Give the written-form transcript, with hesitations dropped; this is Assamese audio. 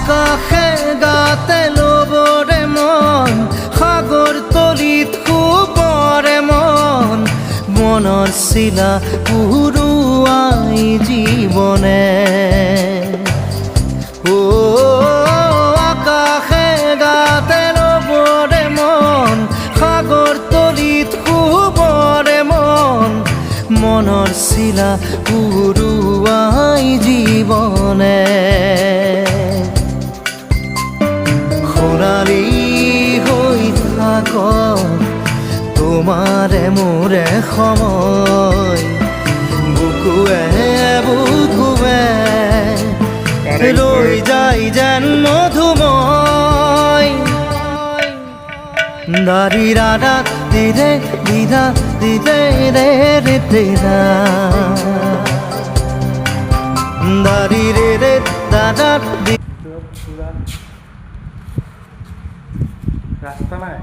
আকাশে গাতে ল'বৰে মন সাগৰ তলিত শুবৰে মন মনৰ চিলা উৰুৱাই জীৱনে আকাশে গাতে ল'বৰে মন সাগৰ তলিত শুবৰে মন মনৰ চিলা উৰুৱাই জীৱনে খৰালি হৈ থাক তোমাৰে মোৰে সময় বুকুৱে বুকুৱে লৈ যায় যেন মধুময় দাৰি ৰাধা দিদে দিদা দিদে ৰে ৰে দিদা দাৰি ৰে ৰে দাদা ৰাস্তা নাই